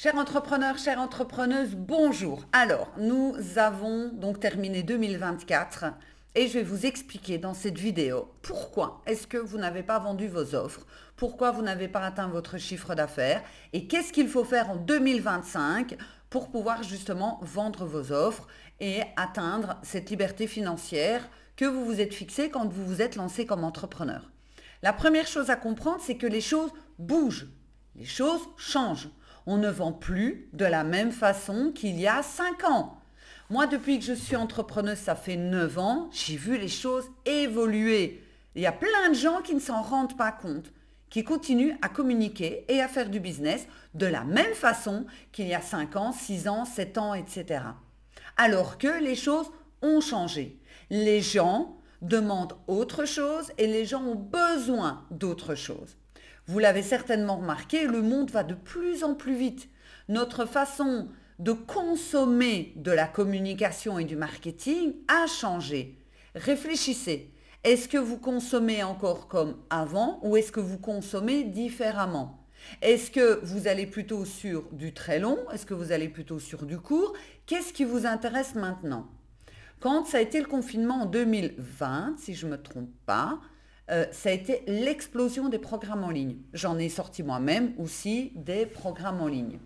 Chers entrepreneurs, chères entrepreneuses, bonjour. Alors, nous avons donc terminé 2024 et je vais vous expliquer dans cette vidéo pourquoi est-ce que vous n'avez pas vendu vos offres, pourquoi vous n'avez pas atteint votre chiffre d'affaires et qu'est-ce qu'il faut faire en 2025 pour pouvoir justement vendre vos offres et atteindre cette liberté financière que vous vous êtes fixée quand vous vous êtes lancé comme entrepreneur. La première chose à comprendre, c'est que les choses bougent, les choses changent. On ne vend plus de la même façon qu'il y a 5 ans. Moi, depuis que je suis entrepreneuse, ça fait 9 ans, j'ai vu les choses évoluer. Il y a plein de gens qui ne s'en rendent pas compte, qui continuent à communiquer et à faire du business de la même façon qu'il y a 5 ans, 6 ans, 7 ans, etc. Alors que les choses ont changé. Les gens demandent autre chose et les gens ont besoin d'autre chose. Vous l'avez certainement remarqué, le monde va de plus en plus vite. Notre façon de consommer de la communication et du marketing a changé. Réfléchissez. Est-ce que vous consommez encore comme avant ou est-ce que vous consommez différemment? Est-ce que vous allez plutôt sur du très long? Est-ce que vous allez plutôt sur du court? Qu'est-ce qui vous intéresse maintenant? Quand ça a été le confinement en 2020, si je ne me trompe pas, ça a été l'explosion des programmes en ligne. J'en ai sorti moi-même aussi des programmes en ligne.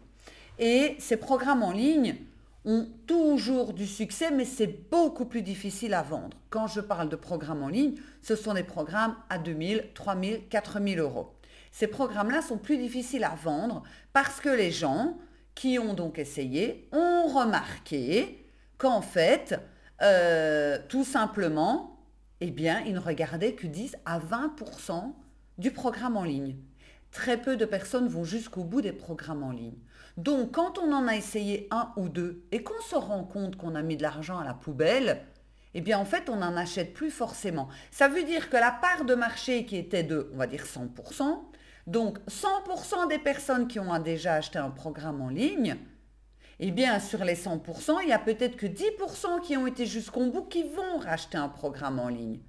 Et ces programmes en ligne ont toujours du succès, mais c'est beaucoup plus difficile à vendre. Quand je parle de programmes en ligne, ce sont des programmes à 2 000, 3 000, 4 000 euros. Ces programmes-là sont plus difficiles à vendre parce que les gens qui ont donc essayé ont remarqué qu'en fait, tout simplement, eh bien, ils ne regardaient que 10 à 20% du programme en ligne. Très peu de personnes vont jusqu'au bout des programmes en ligne. Donc, quand on en a essayé un ou deux et qu'on se rend compte qu'on a mis de l'argent à la poubelle, eh bien, en fait, on n'en achète plus forcément. Ça veut dire que la part de marché qui était de, on va dire, 100%, donc 100% des personnes qui ont déjà acheté un programme en ligne, eh bien, sur les 100%, il y a peut-être que 10% qui ont été jusqu'au bout qui vont racheter un programme en ligne.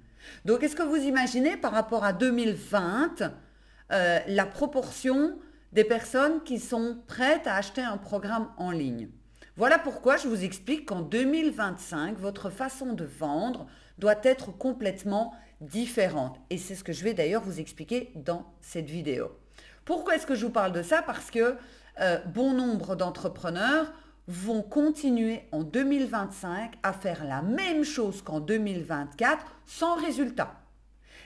Donc, est-ce que vous imaginez par rapport à 2020, la proportion des personnes qui sont prêtes à acheter un programme en ligne? Voilà pourquoi je vous explique qu'en 2025, votre façon de vendre doit être complètement différente. Et c'est ce que je vais d'ailleurs vous expliquer dans cette vidéo. Pourquoi est-ce que je vous parle de ça? Parce que bon nombre d'entrepreneurs vont continuer en 2025 à faire la même chose qu'en 2024 sans résultat.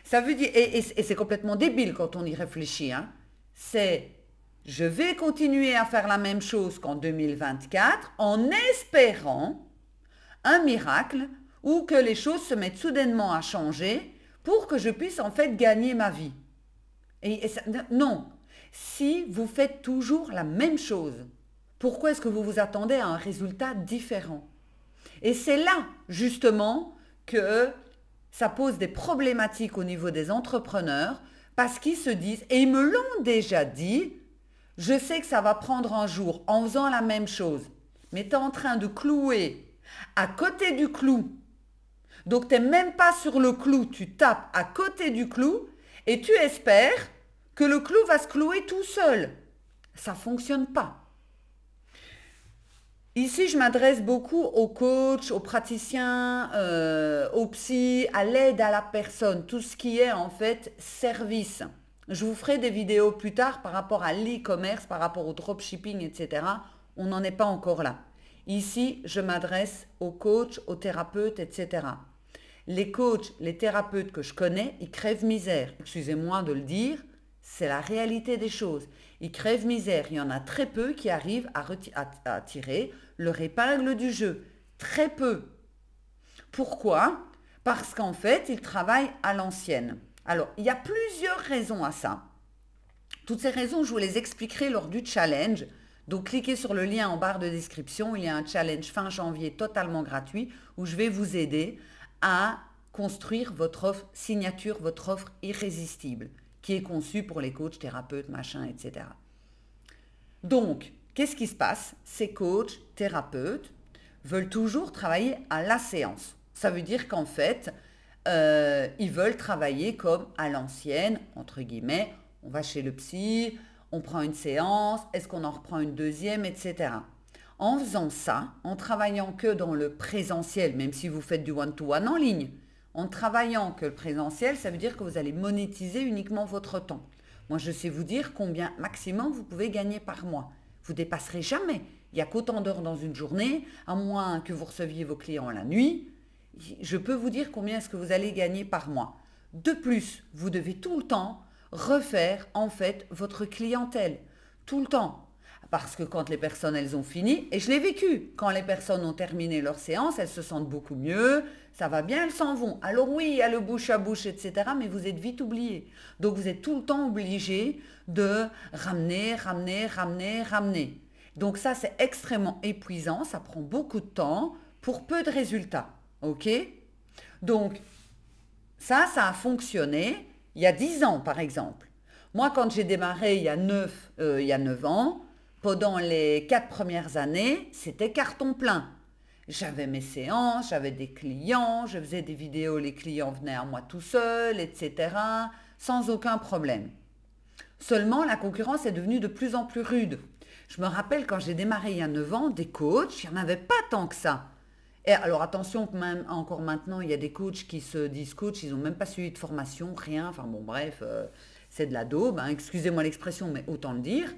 Ça veut dire, et c'est complètement débile quand on y réfléchit, hein, c'est je vais continuer à faire la même chose qu'en 2024 en espérant un miracle ou que les choses se mettent soudainement à changer pour que je puisse en fait gagner ma vie. Non. Si vous faites toujours la même chose, pourquoi est-ce que vous vous attendez à un résultat différent? Et c'est là, justement, que ça pose des problématiques au niveau des entrepreneurs parce qu'ils se disent, et ils me l'ont déjà dit, je sais que ça va prendre un jour en faisant la même chose, mais tu es en train de clouer à côté du clou. Donc, tu n'es même pas sur le clou, tu tapes à côté du clou et tu espères que le clou va se clouer tout seul. Ça ne fonctionne pas. Ici, je m'adresse beaucoup aux coachs, aux praticiens, aux psys, à l'aide à la personne, tout ce qui est en fait service. Je vous ferai des vidéos plus tard par rapport à l'e-commerce, par rapport au dropshipping, etc. On n'en est pas encore là. Ici, je m'adresse aux coachs, aux thérapeutes, etc. Les coachs, les thérapeutes que je connais, ils crèvent misère. Excusez-moi de le dire, c'est la réalité des choses. Ils crèvent misère. Il y en a très peu qui arrivent à tirer leur épingle du jeu. Très peu. Pourquoi? Parce qu'en fait, ils travaillent à l'ancienne. Alors, il y a plusieurs raisons à ça. Toutes ces raisons, je vous les expliquerai lors du challenge. Donc, cliquez sur le lien en barre de description. Il y a un challenge fin janvier totalement gratuit où je vais vous aider à construire votre offre signature, votre offre irrésistible, qui est conçue pour les coachs, thérapeutes, machin, etc. Donc, qu'est-ce qui se passe? Ces coachs, thérapeutes veulent toujours travailler à la séance. Ça veut dire qu'en fait, ils veulent travailler comme à l'ancienne, entre guillemets. On va chez le psy, on prend une séance, est-ce qu'on en reprend une deuxième, etc. En faisant ça, en travaillant que dans le présentiel, même si vous faites du one-to-one en ligne, en travaillant que le présentiel, ça veut dire que vous allez monétiser uniquement votre temps. Moi, je sais vous dire combien maximum vous pouvez gagner par mois. Vous dépasserez jamais. Il n'y a qu'autant d'heures dans une journée, à moins que vous receviez vos clients la nuit. Je peux vous dire combien est-ce que vous allez gagner par mois. De plus, vous devez tout le temps refaire en fait votre clientèle. Tout le temps. Parce que quand les personnes, elles ont fini, et je l'ai vécu, quand les personnes ont terminé leur séance, elles se sentent beaucoup mieux, ça va bien, elles s'en vont. Alors oui, il y a le bouche à bouche, etc., mais vous êtes vite oublié. Donc vous êtes tout le temps obligé de ramener, ramener, ramener, ramener. Donc ça, c'est extrêmement épuisant, ça prend beaucoup de temps pour peu de résultats. OK? Donc ça a fonctionné il y a 10 ans, par exemple. Moi, quand j'ai démarré il y a 9 ans, pendant les 4 premières années, c'était carton plein. J'avais mes séances, j'avais des clients, je faisais des vidéos, les clients venaient à moi tout seuls, etc., sans aucun problème. Seulement, la concurrence est devenue de plus en plus rude. Je me rappelle quand j'ai démarré il y a 9 ans, des coachs, il n'y en avait pas tant que ça. Et alors attention, même encore maintenant, il y a des coachs qui se disent coach, ils n'ont même pas suivi de formation, rien, enfin bon bref, c'est de la daube, hein, excusez-moi l'expression, mais autant le dire.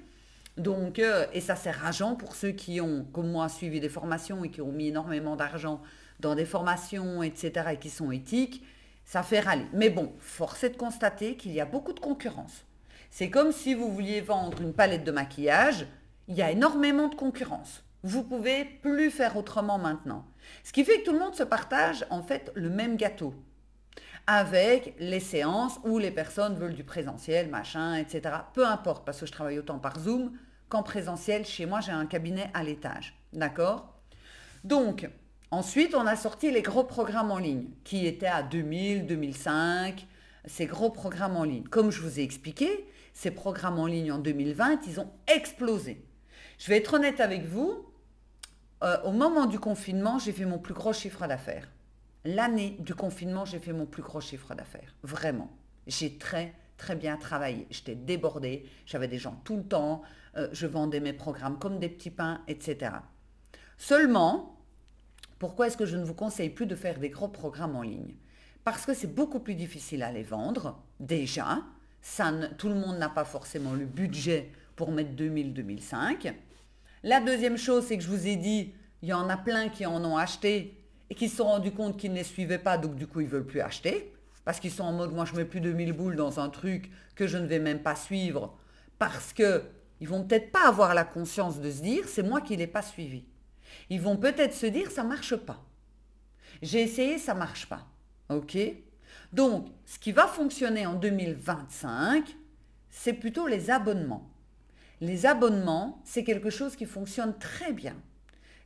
Donc, et ça c'est rageant pour ceux qui ont, comme moi, suivi des formations et qui ont mis énormément d'argent dans des formations, etc., et qui sont éthiques, ça fait râler. Mais bon, force est de constater qu'il y a beaucoup de concurrence. C'est comme si vous vouliez vendre une palette de maquillage, il y a énormément de concurrence. Vous pouvez plus faire autrement maintenant. Ce qui fait que tout le monde se partage en fait le même gâteau. Avec les séances où les personnes veulent du présentiel, machin, etc. Peu importe, parce que je travaille autant par Zoom qu'en présentiel. Chez moi, j'ai un cabinet à l'étage. D'accord? Donc, ensuite, on a sorti les gros programmes en ligne, qui étaient à 2000, 2005, ces gros programmes en ligne. Comme je vous ai expliqué, ces programmes en ligne en 2020, ils ont explosé. Je vais être honnête avec vous, au moment du confinement, j'ai fait mon plus gros chiffre d'affaires. L'année du confinement, j'ai fait mon plus gros chiffre d'affaires. Vraiment. J'ai très, très bien travaillé. J'étais débordée, j'avais des gens tout le temps, je vendais mes programmes comme des petits pains, etc. Seulement, pourquoi est-ce que je ne vous conseille plus de faire des gros programmes en ligne? Parce que c'est beaucoup plus difficile à les vendre, déjà. Tout le monde n'a pas forcément le budget pour mettre 2000-2005. La deuxième chose, c'est que je vous ai dit, il y en a plein qui en ont acheté et qui se sont rendus compte qu'ils ne les suivaient pas, donc du coup, ils ne veulent plus acheter. Parce qu'ils sont en mode, moi, je ne mets plus 2000 boules dans un truc que je ne vais même pas suivre. Parce qu'ils ne vont peut-être pas avoir la conscience de se dire, c'est moi qui ne l'ai pas suivi. Ils vont peut-être se dire, ça ne marche pas. J'ai essayé, ça ne marche pas. OK? Donc, ce qui va fonctionner en 2025, c'est plutôt les abonnements. Les abonnements, c'est quelque chose qui fonctionne très bien.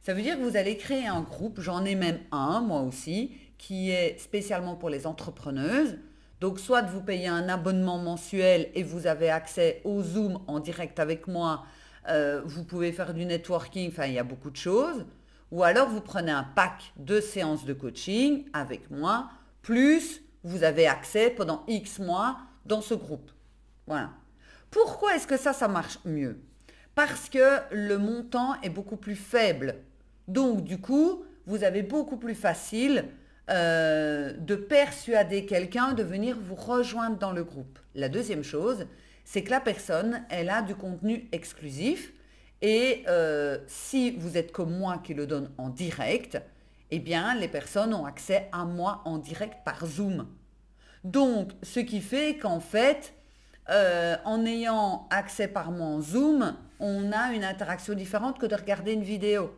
Ça veut dire que vous allez créer un groupe, j'en ai même un, moi aussi, qui est spécialement pour les entrepreneuses. Donc, soit vous payez un abonnement mensuel et vous avez accès au Zoom en direct avec moi, vous pouvez faire du networking, enfin, il y a beaucoup de choses. Ou alors, vous prenez un pack de séances de coaching avec moi, plus vous avez accès pendant X mois dans ce groupe. Voilà. Pourquoi est-ce que ça marche mieux? Parce que le montant est beaucoup plus faible. Donc, du coup, vous avez beaucoup plus facile de persuader quelqu'un de venir vous rejoindre dans le groupe. La deuxième chose, c'est que la personne, elle a du contenu exclusif. Et si vous êtes comme moi qui le donne en direct, eh bien, les personnes ont accès à moi en direct par Zoom. Donc, ce qui fait qu'en fait, en ayant accès par moi en Zoom, on a une interaction différente que de regarder une vidéo.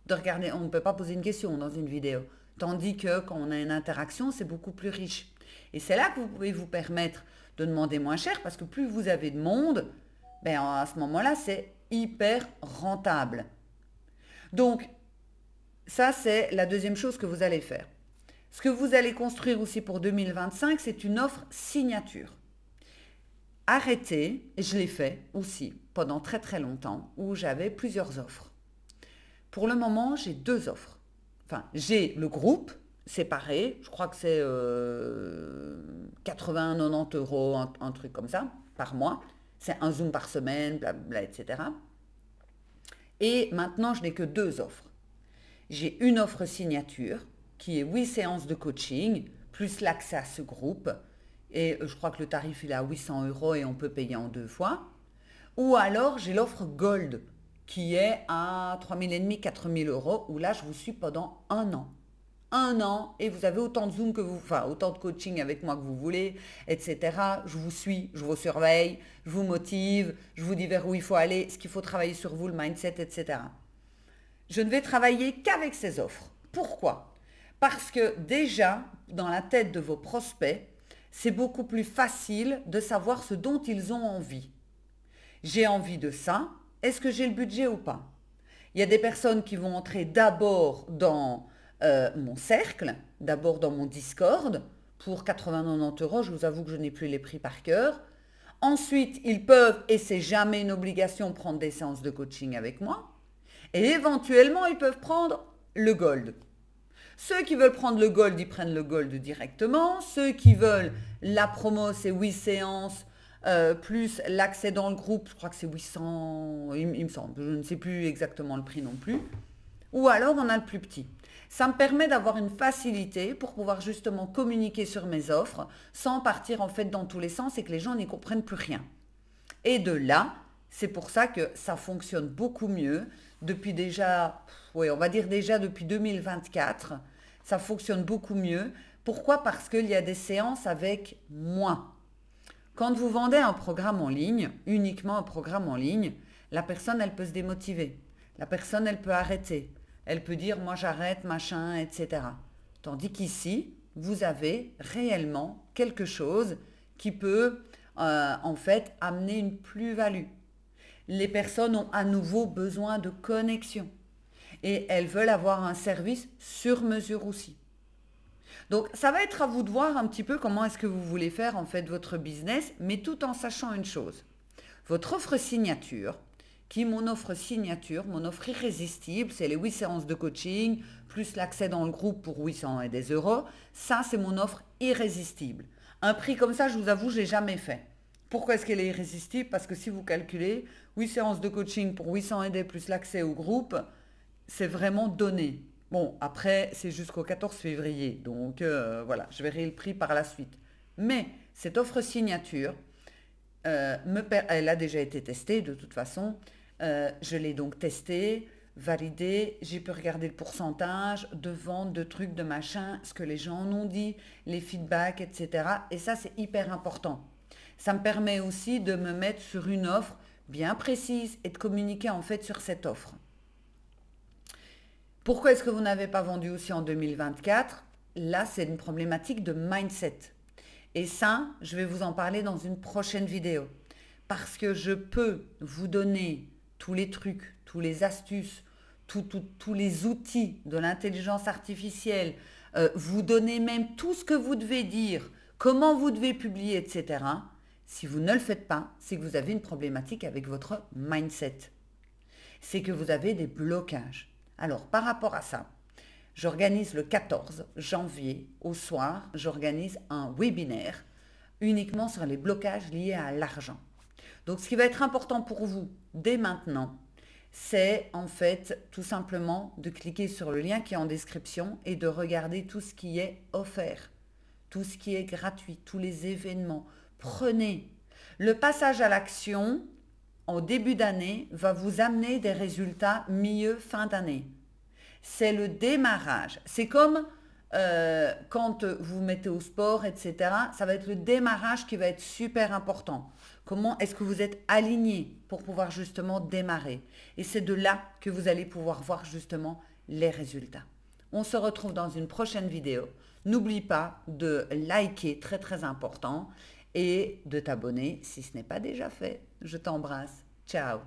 On ne peut pas poser une question dans une vidéo. Tandis que quand on a une interaction, c'est beaucoup plus riche. Et c'est là que vous pouvez vous permettre de demander moins cher parce que plus vous avez de monde, ben à ce moment-là, c'est hyper rentable. Donc, ça, c'est la deuxième chose que vous allez faire. Ce que vous allez construire aussi pour 2025, c'est une offre signature. Arrêtez, et je l'ai fait aussi pendant très très longtemps, où j'avais plusieurs offres. Pour le moment, j'ai 2 offres. Enfin, j'ai le groupe séparé, je crois que c'est 80-90 euros, un truc comme ça, par mois. C'est un Zoom par semaine, blablabla, etc. Et maintenant, je n'ai que 2 offres. J'ai une offre signature qui est 8 séances de coaching, plus l'accès à ce groupe. Et je crois que le tarif il est à 800 € et on peut payer en 2 fois. Ou alors j'ai l'offre Gold qui est à 3 500, 4 000 €, où là je vous suis pendant 1 an. 1 an et vous avez autant de Zoom que vous, enfin autant de coaching avec moi que vous voulez, etc. Je vous suis, je vous surveille, je vous motive, je vous dis vers où il faut aller, ce qu'il faut travailler sur vous, le mindset, etc. Je ne vais travailler qu'avec ces offres. Pourquoi? Parce que déjà, dans la tête de vos prospects, c'est beaucoup plus facile de savoir ce dont ils ont envie. J'ai envie de ça, est-ce que j'ai le budget ou pas? Il y a des personnes qui vont entrer d'abord dans mon cercle, d'abord dans mon Discord, pour 80-90 €, je vous avoue que je n'ai plus les prix par cœur. Ensuite, ils peuvent, et c'est jamais une obligation, prendre des séances de coaching avec moi. Et éventuellement, ils peuvent prendre le gold. Ceux qui veulent prendre le gold, ils prennent le gold directement. Ceux qui veulent la promo, c'est 8 séances, plus l'accès dans le groupe, je crois que c'est 800, il me semble, je ne sais plus exactement le prix non plus. Ou alors, on a le plus petit. Ça me permet d'avoir une facilité pour pouvoir justement communiquer sur mes offres sans partir en fait dans tous les sens et que les gens n'y comprennent plus rien. Et de là, c'est pour ça que ça fonctionne beaucoup mieux depuis déjà, oui, on va dire déjà depuis 2024. Ça fonctionne beaucoup mieux. Pourquoi? Parce qu'il y a des séances avec moi. Quand vous vendez un programme en ligne, uniquement un programme en ligne, la personne, elle peut se démotiver. La personne, elle peut arrêter. Elle peut dire, moi j'arrête, machin, etc. Tandis qu'ici, vous avez réellement quelque chose qui peut en fait amener une plus-value. Les personnes ont à nouveau besoin de connexion et elles veulent avoir un service sur mesure aussi. Donc ça va être à vous de voir un petit peu comment est-ce que vous voulez faire en fait votre business, mais tout en sachant une chose. Votre offre signature, qui est mon offre signature, mon offre irrésistible, c'est les 8 séances de coaching, plus l'accès dans le groupe pour 800 et des euros. Ça, c'est mon offre irrésistible. Un prix comme ça, je vous avoue, je n'ai jamais fait. Pourquoi est-ce qu'elle est irrésistible? Parce que si vous calculez, 8 séances de coaching pour 800 aidés plus l'accès au groupe, c'est vraiment donné. Bon, après, c'est jusqu'au 14 février, donc voilà, je verrai le prix par la suite. Mais cette offre signature, elle a déjà été testée de toute façon. Je l'ai donc testée, validée, j'ai pu regarder le pourcentage de vente, de trucs, de machin, ce que les gens en ont dit, les feedbacks, etc. Et ça, c'est hyper important. Ça me permet aussi de me mettre sur une offre bien précise et de communiquer en fait sur cette offre. Pourquoi est-ce que vous n'avez pas vendu aussi en 2024? Là, c'est une problématique de mindset. Et ça, je vais vous en parler dans une prochaine vidéo. Parce que je peux vous donner tous les trucs, tous les astuces, tous les outils de l'intelligence artificielle, vous donner même tout ce que vous devez dire, comment vous devez publier, etc. Si vous ne le faites pas, c'est que vous avez une problématique avec votre mindset. C'est que vous avez des blocages. Alors, par rapport à ça, j'organise le 14 janvier au soir, j'organise un webinaire uniquement sur les blocages liés à l'argent. Donc, ce qui va être important pour vous dès maintenant, c'est en fait tout simplement de cliquer sur le lien qui est en description et de regarder tout ce qui est offert, tout ce qui est gratuit, tous les événements. Prenez. Le passage à l'action en début d'année va vous amener des résultats milieu-fin d'année. C'est le démarrage. C'est comme quand vous mettez au sport, etc. Ça va être le démarrage qui va être super important. Comment est-ce que vous êtes aligné pour pouvoir justement démarrer? Et c'est de là que vous allez pouvoir voir justement les résultats. On se retrouve dans une prochaine vidéo. N'oublie pas de liker, très très important, et de t'abonner si ce n'est pas déjà fait. Je t'embrasse. Ciao.